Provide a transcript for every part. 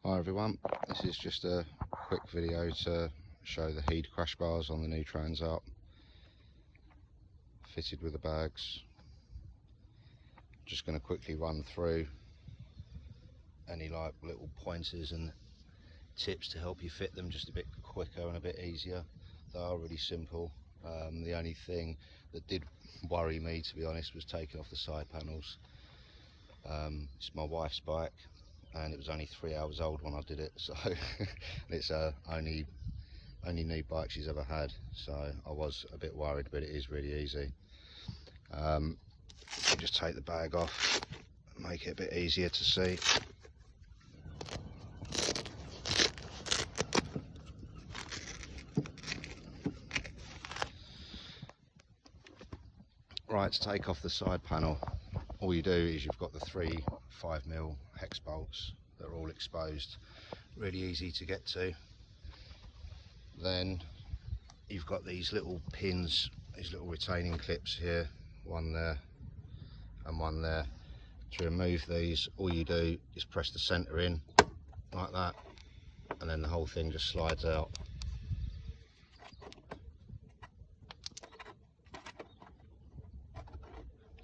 Hi everyone, this is just a quick video to show the heat crash bars on the new Transalp fitted with the bags. Just going to quickly run through any little pointers and tips to help you fit them just a bit quicker and a bit easier. They are really simple. The only thing that did worry me, to be honest, was taking off the side panels. It's my wife's bike and it was only 3 hours old when I did it, so it's only new bike she's ever had, so I was a bit worried, but it is really easy. You just take the bag off, make it a bit easier to see. Right, to take off the side panel, all you do is you've got the 3 5mm hex bolts that are all exposed, really easy to get to. Then you've got these little pins, these little retaining clips here, one there and one there. To remove these, all you do is press the center in like that, and then the whole thing just slides out.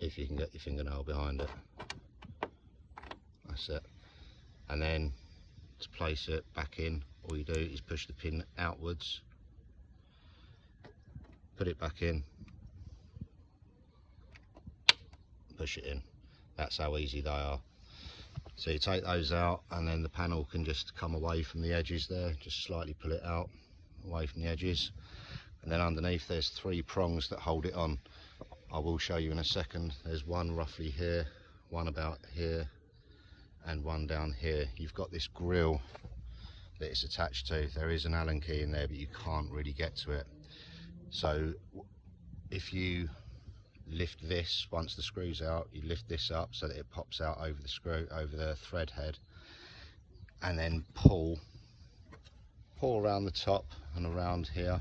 If you can get your fingernail behind it, that's it. And then to place it back in, all you do is push the pin outwards, put it back in, push it in. That's how easy they are. So you take those out, and then the panel can just come away from the edges there, just slightly pull it out away from the edges, and then underneath there's 3 prongs that hold it on. I will show you in a second. There's one roughly here, one about here, and one down here. You've got this grill that it's attached to. There is an Allen key in there, but you can't really get to it. So if you lift this, once the screw's out, you lift this up so that it pops out over the screw, over the thread head, and then pull around the top and around here,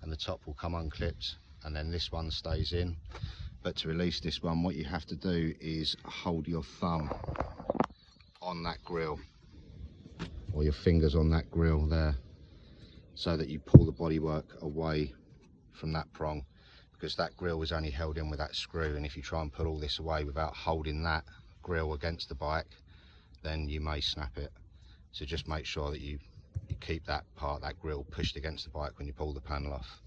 and the top will come unclipped, and then this one stays in. But to release this one, what you have to do is hold your thumb on that grill, or your fingers on that grill there, so that you pull the bodywork away from that prong, because that grill was only held in with that screw, and if you try and pull all this away without holding that grill against the bike, then you may snap it. So just make sure that you keep that part, that grill, pushed against the bike when you pull the panel off.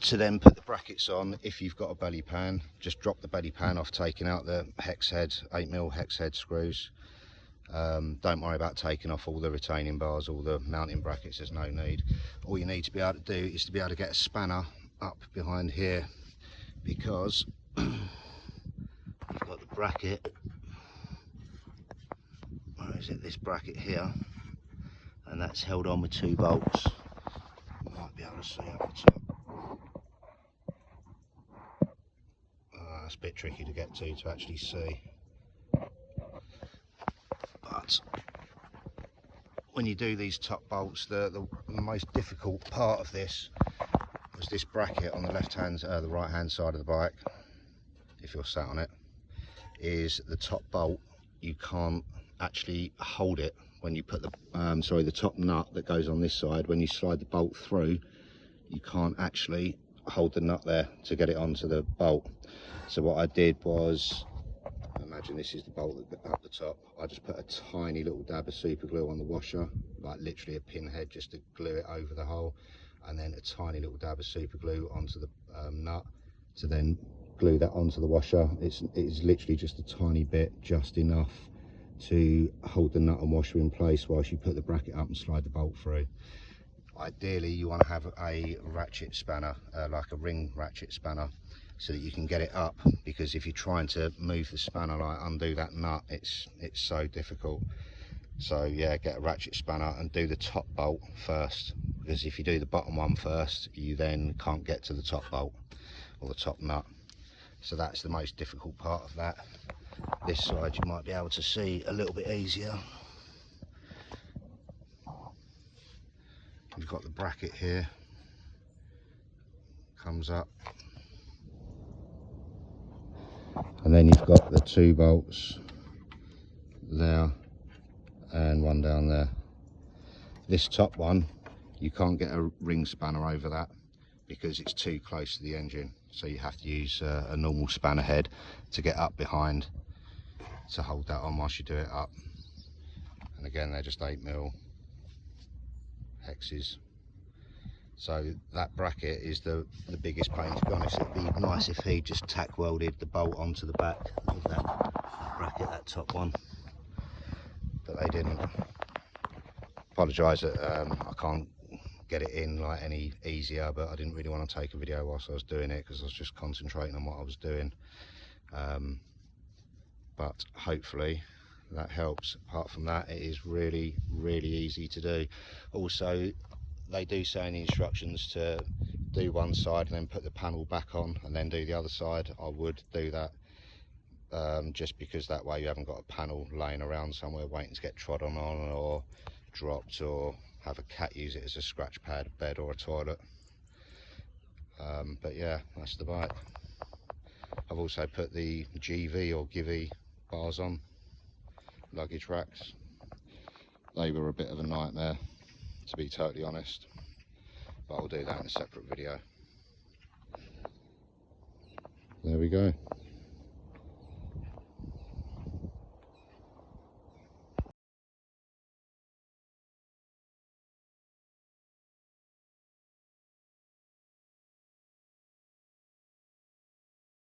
To then put the brackets on, if you've got a belly pan, just drop the belly pan off, taking out the hex head, 8mm hex head screws. Don't worry about taking off all the retaining bars, all the mounting brackets, there's no need. All you need to be able to do is to be able to get a spanner up behind here, because you've got the bracket, where is it, this bracket here, and that's held on with 2 bolts. You might be able to see up the top. It's a bit tricky to get to actually see, but when you do these top bolts, the most difficult part of this was this bracket on the the right hand side of the bike. If you're sat on it, is the top bolt. You can't actually hold it when you put the the top nut that goes on this side. When you slide the bolt through, you can't actually hold the nut there to get it onto the bolt. So what I did was, imagine this is the bolt at the top, I just put a tiny little dab of super glue on the washer, like literally a pinhead, just to glue it over the hole, and then a tiny little dab of super glue onto the nut to then glue that onto the washer. It's literally just a tiny bit, just enough to hold the nut and washer in place whilst you put the bracket up and slide the bolt through. Ideally you want to have a ratchet spanner, like a ring ratchet spanner, so that you can get it up, because if you're trying to move the spanner, like undo that nut, it's so difficult. So yeah, get a ratchet spanner and do the top bolt first, because if you do the bottom one first, you then can't get to the top bolt or the top nut. So that's the most difficult part of that. This side you might be able to see a little bit easier. You've got the bracket here, comes up, and then you've got the 2 bolts there and one down there. This top one, you can't get a ring spanner over that because it's too close to the engine, so you have to use a normal spanner head to get up behind to hold that on whilst you do it up. And again, they're just 8mm hexes. So that bracket is the biggest pain, to be honest. It'd be nice if he just tack welded the bolt onto the back of that bracket, that top one, but they didn't. Apologise that I can't get it in like any easier, but I didn't really want to take a video whilst I was doing it because I was just concentrating on what I was doing. But hopefully that helps. Apart from that, it is really easy to do. Also, they do say in the instructions to do one side and then put the panel back on and then do the other side. I would do that just because that way you haven't got a panel laying around somewhere waiting to get trodden on or dropped, or have a cat use it as a scratch pad, bed or a toilet. But yeah, that's the bike. I've also put the GV or Givey bars on, luggage racks. They were a bit of a nightmare, to be totally honest, but I'll do that in a separate video. There we go.